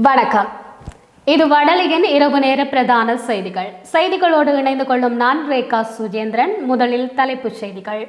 வணக்கம். இது வடலியின் இரவு நேர பிரதான செய்திகளோடு இணைந்து கொள்ளும் நான் ரேகா சுஜேந்திரன். முதலில் தலைப்புச் செய்திகள்.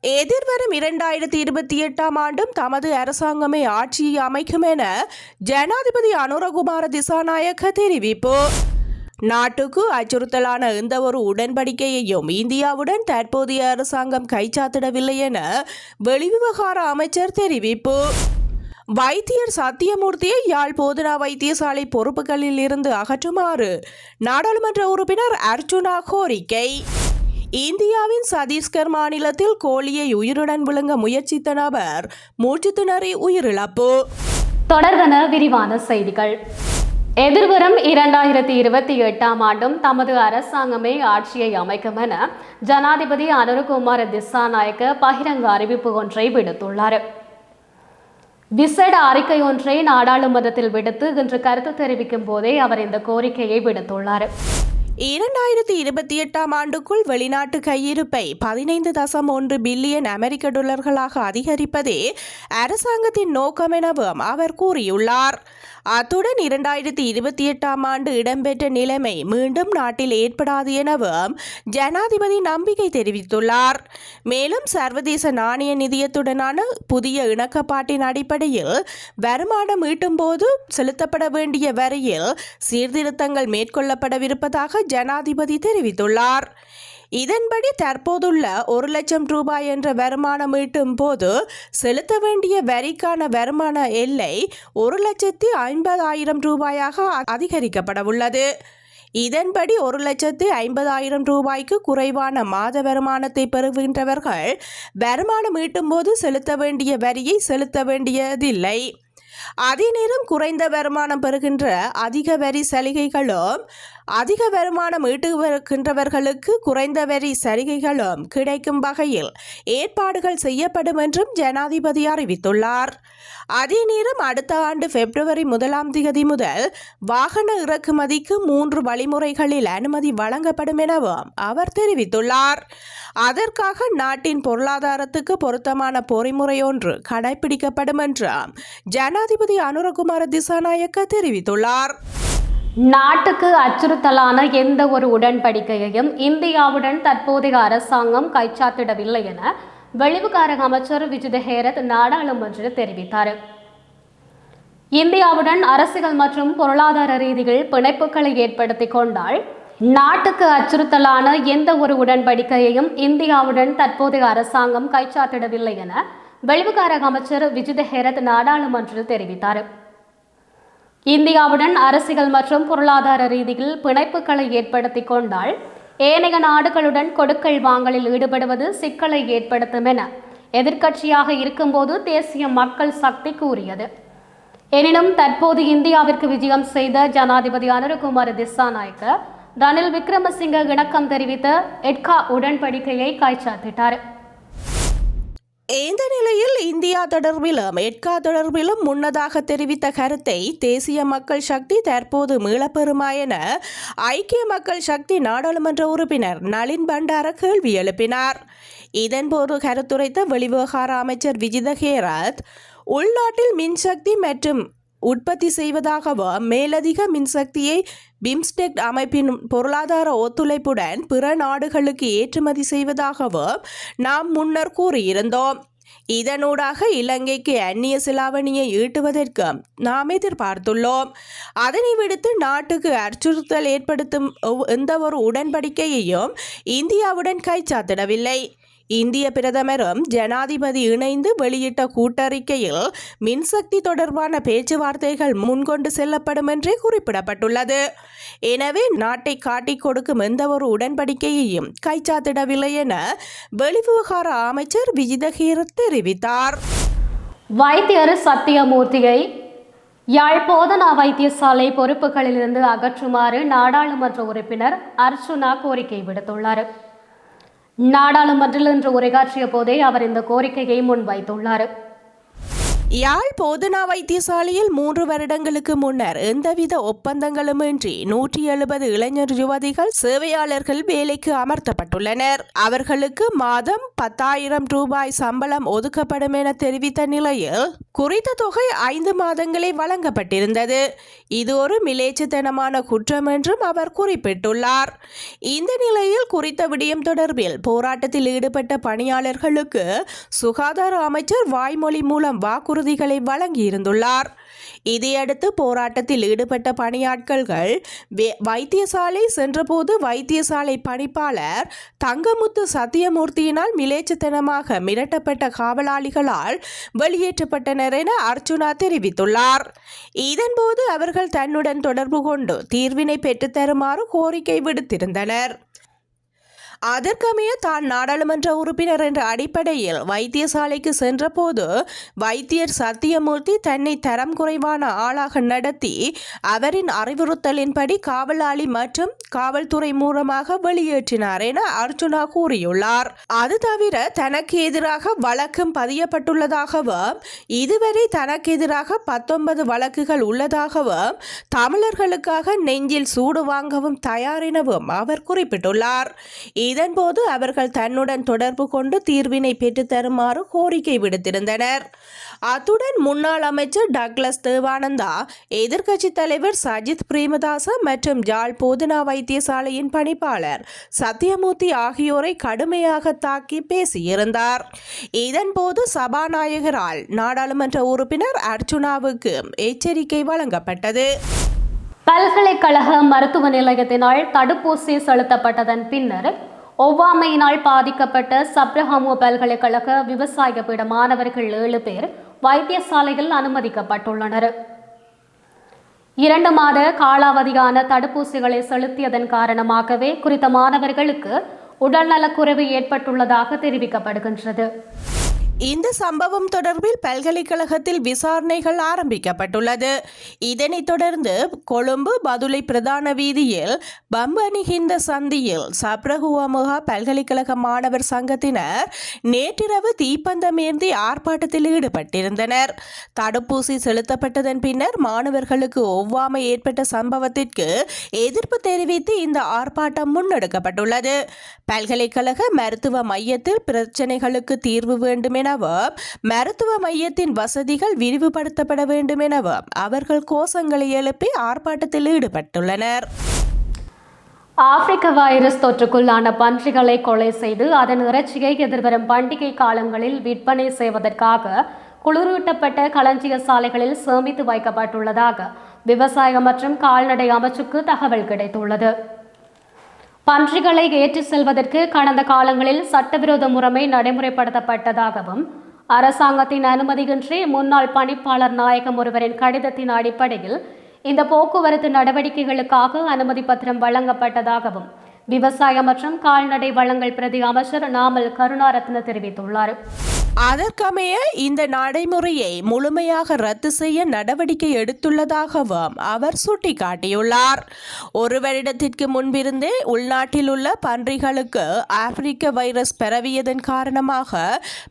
எதிர்வரும் 2028ஆம் ஆண்டும் தமது அரசாங்கமே ஆட்சியை அமைக்கும் என ஜனாதிபதி அனுரகுமார திசாநாயக்க தெரிவிப்பு. நாட்டுக்கு அச்சுறுத்தலான எந்தவொரு உடன்படிக்கையையும் இந்தியாவுடன் தற்போதைய அரசாங்கம் கைச்சாத்திடவில்லை என வெளிவிவகார அமைச்சர் தெரிவிப்பு. வைத்தியர் சத்தியமூர்த்தியை யாழ் போதனா வைத்தியசாலை பொறுப்புகளில் இருந்து அகற்றுமாறு நாடாளுமன்ற உறுப்பினர் அர்ச்சுனா கோரிக்கை. இந்தியாவின் சத்தீஸ்கர் மாநிலத்தில் கோழியை உயிருடன் விழுங்க முயற்சித்த நபர் மூச்சு திணறி உயிரிழப்பு. தொடர்பான விரிவான செய்திகள். எதிர்வரும் 2028ஆம் ஆண்டும் தமது அரசாங்கமே ஆட்சியை அமைக்கும் என ஜனாதிபதி அனுரகுமார திசாநாயக்க பகிரங்க அறிவிப்பு ஒன்றை விடுத்துள்ளார். விசேட அறிக்கை ஒன்றை நாடாளுமன்றத்தில் விடுத்து இன்று கருத்து தெரிவிக்கும் போதே அவர் இந்த கோரிக்கையை விடுத்துள்ளார். 2028ஆம் ஆண்டுக்குள் வெளிநாட்டு கையிருப்பை 15.1 பில்லியன் அமெரிக்க டாலர்களாக அதிகரிப்பதே அரசாங்கத்தின் நோக்கம் எனவும் அவர் கூறியுள்ளார். அத்துடன் 2028ஆம் ஆண்டு இடம்பெற்ற நிலைமை மீண்டும் நாட்டில் ஏற்படாது எனவும் ஜனாதிபதி நம்பிக்கை தெரிவித்துள்ளார். மேலும் சர்வதேச நாணய நிதியத்துடனான புதிய இணக்கப்பாட்டின் அடிப்படையில் வருமானம் ஈட்டும் போது செலுத்தப்பட வேண்டிய வரியில் சீர்திருத்தங்கள் மேற்கொள்ளப்படவிருப்பதாக ஜனாதிபதி தெரிவித்துள்ளார். இதன்படி தற்போதுள்ள 1 லட்சம் ரூபாய் என்ற வருமானம் ஈட்டும் போது செலுத்த வேண்டிய வரிக்கான வருமான எல்லை 1,50,000 ரூபாயாக அதிகரிக்கப்படவுள்ளது. இதன்படி 1,50,000 ரூபாய்க்கு குறைவான மாத வருமானத்தை பெறுகின்றவர்கள் வருமானம் ஈட்டும் போது செலுத்த வேண்டிய வரியை செலுத்த வேண்டியதில்லை. அதே நேரம் குறைந்த வருமானம் பெறுகின்ற அதிக வரி சலுகைகளும் அதிக வருமானம் ஈட்டுகின்றவர்களுக்கு குறைந்த வரி சலுகைகளும் கிடைக்கும் வகையில் ஏற்பாடுகள் செய்யப்படும் என்றும் ஜனாதிபதி அறிவித்துள்ளார். அதே நேரம் அடுத்த ஆண்டு பிப்ரவரி 1ஆம் தேதி முதல் வாகன இறக்குமதிக்கு 3 வழிமுறைகளில் அனுமதி வழங்கப்படும் எனவும் அவர் தெரிவித்துள்ளார். அதற்காக நாட்டின் பொருளாதாரத்துக்கு பொருத்தமான பொறிமுறை ஒன்று கடைபிடிக்கப்படும் என்றும் ஜனாதிபதி அனுரகுமார திசாநாயக்க தெரிவித்துள்ளார். நாட்டுக்கு அச்சுறுத்தலான எந்த ஒரு உடன்படிக்கையையும் இந்தியாவுடன் தற்போதைய அரசாங்கம் கைச்சாத்திடவில்லை என வெளிவிவகார அமைச்சர் விஜித ஹேரத் நாடாளுமன்றத்தில் தெரிவித்தார். இந்தியாவுடன் அரசியல் மற்றும் பொருளாதார ரீதியில் பிணைப்புகளை ஏற்படுத்திக் கொண்டால் நாட்டுக்கு அச்சுறுத்தலான எந்த ஒரு உடன்படிக்கையையும் இந்தியாவுடன் தற்போதைய அரசாங்கம் கைச்சாத்திடவில்லை என வெளிவிவகார அமைச்சர் விஜித ஹேரத் நாடாளுமன்றத்தில் தெரிவித்தார். இந்தியாவுடன் அரசியல் மற்றும் பொருளாதார ரீதியில் பிணைப்புகளை ஏற்படுத்திக் கொண்டால் ஏனைய நாடுகளுடன் கொடுக்கல் வாங்கலில் ஈடுபடுவது சிக்கலை ஏற்படுத்தும் என எதிர்க்கட்சியாக இருக்கும்போது தேசிய மக்கள் சக்தி கூறியது. எனினும் தற்போது இந்தியாவிற்கு விஜயம் செய்த ஜனாதிபதி அனுரகுமார திசாநாயக்க ரணில் விக்ரமசிங்க இணக்கம் தெரிவித்த எட்கா உடன்படிக்கையை கைச்சாத்திட்டார். இந்த நிலையில் இந்தியா தொடர்பிலும் எட்கா தொடர்பிலும் முன்னதாக தெரிவித்த கருத்தை தேசிய மக்கள் சக்தி தற்போது மீளப்பெறுமா என ஐக்கிய மக்கள் சக்தி நாடாளுமன்ற உறுப்பினர் நளின் பண்டார கேள்வி எழுப்பினார். இதன்போது கருத்துரைத்த வெளிவிவகார அமைச்சர் விஜித ஹேரத் உள்நாட்டில் மின்சக்தி மற்றும் உற்பத்தி செய்வதாகவும் மேலதிக மின்சக்தியை பிம்ஸ்டெக் அமைப்பின் பொருளாதார ஒத்துழைப்புடன் பிற நாடுகளுக்கு ஏற்றுமதி செய்வதாகவும் நாம் முன்னர் கூறியிருந்தோம். இதனூடாக இலங்கைக்கு அந்நிய செலாவணியை ஈட்டுவதற்கும் நாம் எதிர்பார்த்துள்ளோம். அதனை விடுத்து நாட்டுக்கு அச்சுறுத்தல் ஏற்படுத்தும் எந்த ஒரு உடன்படிக்கையையும் இந்தியாவுடன் கைச்சாத்திடவில்லை. இந்திய பிரதமரும் ஜனாதிபதி இணைந்து வெளியிட்ட கூட்டறிக்கையில் மின்சக்தி தொடர்பான பேச்சுவார்த்தைகள் முன்கொண்டு செல்லப்படும் என்றே குறிப்பிடப்பட்டுள்ளது. எனவே நாட்டை காட்டிக் கொடுக்கும் எந்த ஒரு உடன்படிக்கையையும் கைச்சாத்திடவில்லை என வெளிவிவகார அமைச்சர் விஜித ஹேரத் தெரிவித்தார். வைத்தியர் சத்தியமூர்த்தியை யாழ் போதனா வைத்தியசாலை பொறுப்புகளிலிருந்து அகற்றுமாறு நாடாளுமன்ற உறுப்பினர் அர்ச்சுனா கோரிக்கை விடுத்துள்ளார். நாடாளுமன்றத்தில் இன்று உரையாற்றிய போதே அவர் இந்த கோரிக்கையை முன்வைத்துள்ளார். யாழ் போதனா வைத்தியசாலையில் 3 வருடங்களுக்கு முன்னர் எந்தவித ஒப்பந்தங்களுமின்றி 170 இளைஞர் யுவதிகள் சேவையாளர்கள் வேலைக்கு அமர்த்தப்பட்டுள்ளனர். அவர்களுக்கு மாதம் 10,000 ரூபாய் சம்பளம் ஒதுக்கப்படும் என தெரிவித்த நிலையில் குறித்த தொகை 5 மாதங்களே வழங்கப்பட்டிருந்தது. இது ஒரு மிலேச்சத்தனமான குற்றம் என்றும் அவர் குறிப்பிட்டுள்ளார். இந்த நிலையில் குறித்த விடயம் தொடர்பில் போராட்டத்தில் ஈடுபட்ட பணியாளர்களுக்கு சுகாதார அமைச்சர் வாய்மொழி மூலம் வாக்குறுதிகளை வழங்கியிருந்துள்ளார். இதையடுத்து போராட்டத்தில் ஈடுபட்ட பணியாட்கள் வைத்தியசாலை சென்றபோது வைத்தியசாலை பணிப்பாளர் தங்கமுத்து சத்தியமூர்த்தியினால் மிலேச்சத்தனமாக மிரட்டப்பட்ட காவலாளிகளால் வெளியேற்றப்பட்டனர் என அர்ச்சுனா தெரிவித்துள்ளார். இதன்போது அவர்கள் தன்னுடன் தொடர்பு கொண்டு தீர்வினை பெற்றுத்தருமாறு கோரிக்கை விடுத்திருந்தனர். அதற்கமைய தான் நாடாளுமன்ற உறுப்பினர் என்ற அடிப்படையில் வைத்தியசாலைக்கு சென்றபோது வைத்தியர் சத்தியமூர்த்தி தன்னை தரம் குறைவான ஆளாக நடத்தி அவரின் அறிவுறுத்தலின்படி காவலாளி மற்றும் காவல்துறை மூலமாக வெளியேற்றினார் என அர்ச்சுனா கூறியுள்ளார். அது தவிர தனக்கு எதிராக வழக்கும் பதியப்பட்டுள்ளதாகவும் இதுவரை தனக்கு எதிராக 19 வழக்குகள் உள்ளதாகவும் தமிழர்களுக்காக நெஞ்சில் சூடு வாங்கவும் தயார் எனவும் அவர் குறிப்பிட்டுள்ளார். இதன்போது அவர்கள் தன்னுடன் தொடர்பு கொண்டு தீர்வினை பெற்றுத்தருமாறு கோரிக்கை விடுத்திருந்தனர். அத்துடன் முன்னாள் அமைச்சர் டக்ளஸ் தேவானந்தா, எதிர்க்கட்சித் தலைவர் சஜித் பிரேமதாச மற்றும் யாழ் போதனா வைத்தியசாலையின் பணிப்பாளர் சத்தியமூர்த்தி ஆகியோரை கடுமையாக தாக்கி பேசியிருந்தார். இதன்போது சபாநாயகரால் நாடாளுமன்ற உறுப்பினர் அர்ச்சுனாவுக்கு எச்சரிக்கை வழங்கப்பட்டது. பல்கலைக்கழக மருத்துவ நிலையத்தினால் தடுப்பூசி செலுத்தப்பட்டதன் பின்னர் ஒவ்வாமையினால் பாதிக்கப்பட்ட சப்ரஹாமு பல்கலைக்கழக விவசாய பீட மாணவர்கள் 7 பேர் வைத்தியசாலையில் அனுமதிக்கப்பட்டுள்ளனர். 2 மாத காலாவதியான தடுப்பூசிகளை செலுத்தியதன் காரணமாகவே குறித்த மாணவர்களுக்கு உடல்நலக்குறைவு ஏற்பட்டுள்ளதாக தெரிவிக்கப்படுகின்றது. இந்த சம்பவம் தொடர்பில் பல்கலைக்கழகத்தில் விசாரணைகள் ஆரம்பிக்கப்பட்டுள்ளது. இதனைத் தொடர்ந்து கொழும்பு பதுளை பிரதான வீதியில் பம்பனிகிந்த சந்தியில் சப்ரஹுவமுகா பல்கலைக்கழக மாணவர் சங்கத்தினர் நேற்றிரவு தீப்பந்தமேந்தி ஆர்ப்பாட்டத்தில் ஈடுபட்டிருந்தனர். தடுப்பூசி செலுத்தப்பட்டதன் பின்னர் மாணவர்களுக்கு ஒவ்வாமை ஏற்பட்ட சம்பவத்திற்கு எதிர்ப்பு தெரிவித்து இந்த ஆர்ப்பாட்டம் முன்னெடுக்கப்பட்டுள்ளது. பல்கலைக்கழக மருத்துவ மையத்தில் பிரச்சினைகளுக்கு தீர்வு வேண்டும் எனவும் மருத்துவ மையத்தின் வசதிகள் விரிவுபடுத்தப்பட வேண்டும் எனவும் அவர்கள் கோஷங்களை எழுப்பி ஆர்ப்பாட்டத்தில் ஈடுபட்டுள்ளனர். ஆப்பிரிக்க வைரஸ் தொற்றுக்குள்ளான பன்றிகளை கொலை செய்து அதன் இறைச்சியை எதிர்வரும் பண்டிகை காலங்களில் விற்பனை செய்வதற்காக குளிரூட்டப்பட்ட களஞ்சிய சாலைகளில் சேமித்து வைக்கப்பட்டுள்ளதாக விவசாய மற்றும் கால்நடை அமைச்சுக்கு தகவல் கிடைத்துள்ளது. பன்றிகளை ஏற்றி செல்வதற்கு கடந்த காலங்களில் சட்டவிரோத முறைமை நடைமுறைப்படுத்தப்பட்டதாகவும் அரசாங்கத்தின் அனுமதியின்றி முன்னாள் பணிப்பாளர் நாயகம் ஒருவரின் கடிதத்தின் அடிப்படையில் இந்த போக்குவரத்து நடவடிக்கைகளுக்காக அனுமதி பத்திரம் வழங்கப்பட்டதாகவும் விவசாய மற்றும் கால்நடை வளங்கள் பிரதி அமைச்சர் நாமல் கருணாரத்ன தெரிவித்துள்ளார். அதற்கமைய இந்த நடைமுறையை முழுமையாக ரத்து செய்ய நடவடிக்கை எடுத்துள்ளதாகவும் அவர் சுட்டிக்காட்டியுள்ளார். 1 வருடத்திற்கு முன்பிருந்தே உள்நாட்டில் உள்ள பன்றிகளுக்கு ஆப்பிரிக்க வைரஸ் பரவியதன் காரணமாக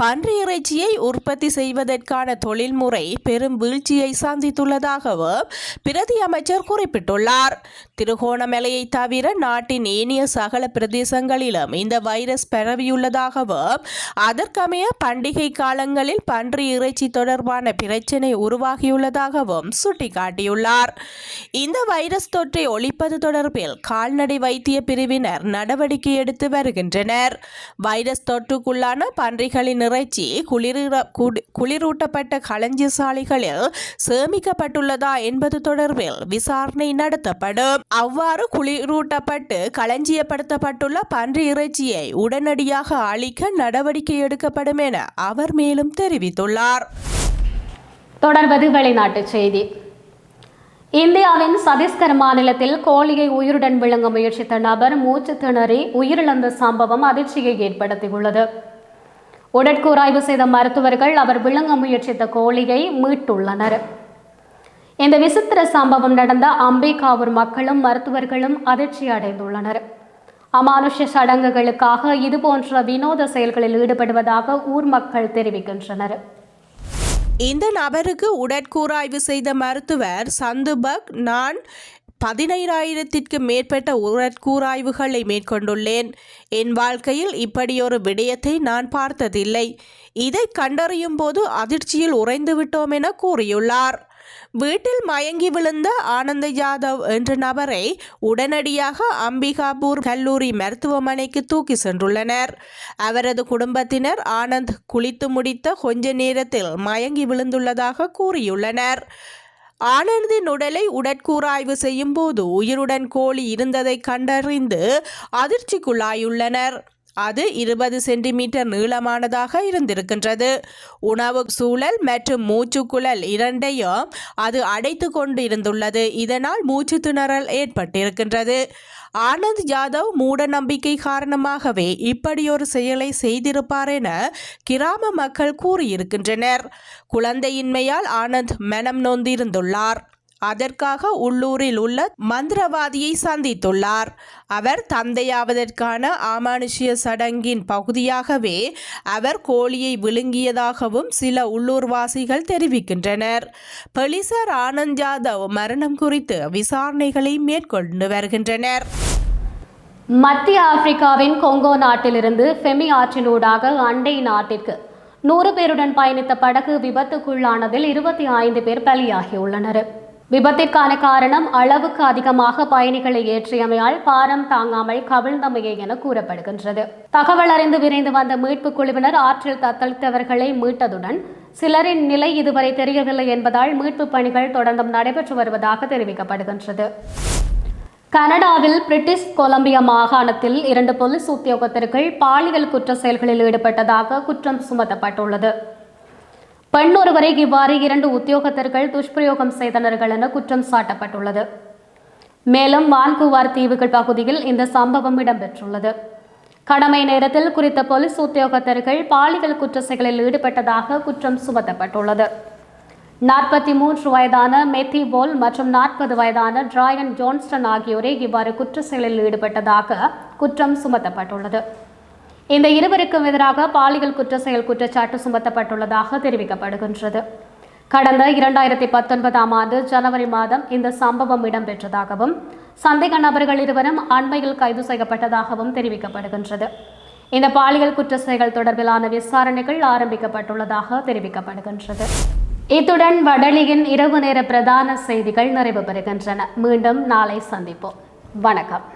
பன்றி இறைச்சியை உற்பத்தி செய்வதற்கான தொழில்முறை பெரும் வீழ்ச்சியை சந்தித்துள்ளதாகவும் பிரதி அமைச்சர் குறிப்பிட்டுள்ளார். திருகோணமலையை தவிர நாட்டின் ஏனைய சகல பிரதேசங்களிலும் இந்த வைரஸ் பரவியுள்ளதாகவும் அதற்கமைய பண்டிகை காலங்களில் பன்றி இறைச்சி தொடர்பான பிரச்சினை உருவாகியுள்ளதாகவும் சுட்டிக்காட்டியுள்ளார். இந்த வைரஸ் தொற்றை ஒழிப்பது தொடர்பில் கால்நடை வைத்திய பிரிவினர் நடவடிக்கை எடுத்து வருகின்றனர். வைரஸ் தொற்றுக்குள்ளான பன்றிகளின் இறைச்சி குளிரூட்டப்பட்ட களஞ்சிய சாலைகளில் சேமிக்கப்பட்டுள்ளதா என்பது தொடர்பில் விசாரணை நடத்தப்படும். அவ்வாறு குளிரூட்டப்பட்டு களஞ்சியப்படுத்தப்பட்டுள்ள பன்றி இறைச்சியை உடனடியாக அழிக்க நடவடிக்கை எடுக்கப்படும் என அவர் மேலும் தெரிவித்துள்ளார். தொடர்வது வெளிநாட்டுச் செய்தி. இந்தியாவின் சத்தீஸ்கர் மாநிலத்தில் கோழியை உயிருடன் விழுங்க முயற்சித்த நபர் மூச்சு திணறி உயிரிழந்த சம்பவம் அதிர்ச்சியை ஏற்படுத்தியுள்ளது. உடற்கூராய்வு செய்த மருத்துவர்கள் அவர் விழுங்க முயற்சித்த கோழியை மீட்டுள்ளனர். இந்த விசித்திர சம்பவம் நடந்த அம்பிகாவூர் மக்களும் மருத்துவர்களும் அதிர்ச்சி அடைந்துள்ளனர். அமானுஷ்ய சடங்குகளுக்காக இதுபோன்ற வினோத செயல்களில் ஈடுபடுவதாக ஊர் மக்கள் தெரிவிக்கின்றனர். இந்த நபருக்கு உடற்கூராய்வு செய்த மருத்துவர் சந்துபக், நான் 15,000த்திற்கு மேற்பட்ட உடற்கூராய்வுகளை மேற்கொண்டுள்ளேன். என் வாழ்க்கையில் இப்படியொரு விடயத்தை நான் பார்த்ததில்லை. இதை கண்டறியும் போது அதிர்ச்சியில் உறைந்துவிட்டோம் என கூறியுள்ளார். வீட்டில் மயங்கி விழுந்த ஆனந்த் யாதவ் என்ற நபரை உடனடியாக அம்பிகாபூர் கல்லூரி மருத்துவமனைக்கு தூக்கி சென்றுள்ளனர். அவரது குடும்பத்தினர் ஆனந்த் குளித்து முடித்த கொஞ்ச நேரத்தில் மயங்கி விழுந்துள்ளதாக கூறியுள்ளனர். ஆனந்தின் உடலை உடற்கூராய்வு செய்யும் போது உயிருடன் கோழி இருந்ததை கண்டறிந்து அதிர்ச்சிக்குள்ளாயுள்ளனர். அது 20 சென்டிமீட்டர் நீளமானதாக இருந்திருக்கின்றது. உணவு சூழல் மற்றும் மூச்சுக்குழல் இரண்டையும் அது அடைத்து கொண்டு இருந்துள்ளது. இதனால் மூச்சு திணறல் ஏற்பட்டிருக்கின்றது. ஆனந்த் யாதவ் மூட நம்பிக்கை காரணமாகவே இப்படியொரு செயலை செய்திருப்பார் என கிராம மக்கள் கூறியிருக்கின்றனர். குழந்தையின்மையால் ஆனந்த் மனம் நொந்திருந்துள்ளார். அதற்காக உள்ளூரில் உள்ள மந்திரவாதியை சந்தித்துள்ளார். அவர் தந்தையாவதற்கான அமானுஷ்ய சடங்கின் பகுதியாகவே அவர் கோழியை விழுங்கியதாகவும் சில உள்ளூர்வாசிகள் தெரிவிக்கின்றனர். போலீசார் ஆனந்த் யாதவ் மரணம் குறித்து விசாரணைகளை மேற்கொண்டு வருகின்றனர். மத்திய ஆப்பிரிக்காவின் கொங்கோ நாட்டிலிருந்து ஃபெமி ஆற்றினூடாக அண்டை நாட்டிற்கு 100 பேருடன் பயணித்த படகு விபத்துக்குள்ளானதில் 25 பேர் பலியாகியுள்ளனர். விபத்திற்கான காரணம் அளவுக்கு அதிகமாக பயணிகளை ஏற்றியமையால் பாரம் தாங்காமல் கவிழ்ந்தமையே என கூறப்படுகின்றது. தகவல் அறிந்து விரைந்து வந்த மீட்பு குழுவினர் ஆற்றில் தத்தளித்தவர்களை மீட்டதுடன் சிலரின் நிலை இதுவரை தெரியவில்லை என்பதால் மீட்பு பணிகள் தொடர்ந்தும் நடைபெற்று வருவதாக தெரிவிக்கப்படுகின்றது. கனடாவில் பிரிட்டிஷ் கொலம்பியா மாகாணத்தில் 2 போலீஸ் உத்தியோகத்தர்கள் பாலியல் குற்ற செயல்களில் ஈடுபட்டதாக குற்றம் சுமத்தப்பட்டுள்ளது. பெண் ஒருவரை இவ்வாறு 2 உத்தியோகத்தர்கள் துஷ்பிரயோகம் செய்தனர்கள் என குற்றம் சாட்டப்பட்டுள்ளது. மேலும் வான்கூவர் தீவுகள் பகுதியில் இந்த சம்பவம் இடம்பெற்றுள்ளது. கடமை நேரத்தில் குறித்த போலீஸ் உத்தியோகத்தர்கள் பாலியல் குற்ற செயலில் ஈடுபட்டதாக குற்றம் சுமத்தப்பட்டுள்ளது. 43 வயதான மெத்தி போல் மற்றும் 40 வயதான டிராயன் ஜோன்ஸ்டன் ஆகியோரே இவ்வாறு குற்ற செயலில் ஈடுபட்டதாக குற்றம் சுமத்தப்பட்டுள்ளது. இந்த இருவருக்கும் எதிராக பாலியல் குற்ற செயல் குற்றச்சாட்டு சுமத்தப்பட்டுள்ளதாக தெரிவிக்கப்படுகின்றது. கடந்த 2019ஆம் ஆண்டு ஜனவரி மாதம் இந்த சம்பவம் இடம்பெற்றதாகவும் சந்தேக நபர்கள் இருவரும் அண்மையில் கைது செய்யப்பட்டதாகவும் தெரிவிக்கப்படுகின்றது. இந்த பாலியல் குற்ற செயல் தொடர்பிலான விசாரணைகள் ஆரம்பிக்கப்பட்டுள்ளதாக தெரிவிக்கப்படுகின்றது. இத்துடன் வடலியின் இரவு நேர பிரதான செய்திகள் நிறைவு பெறுகின்றன. மீண்டும் நாளை சந்திப்போம். வணக்கம்.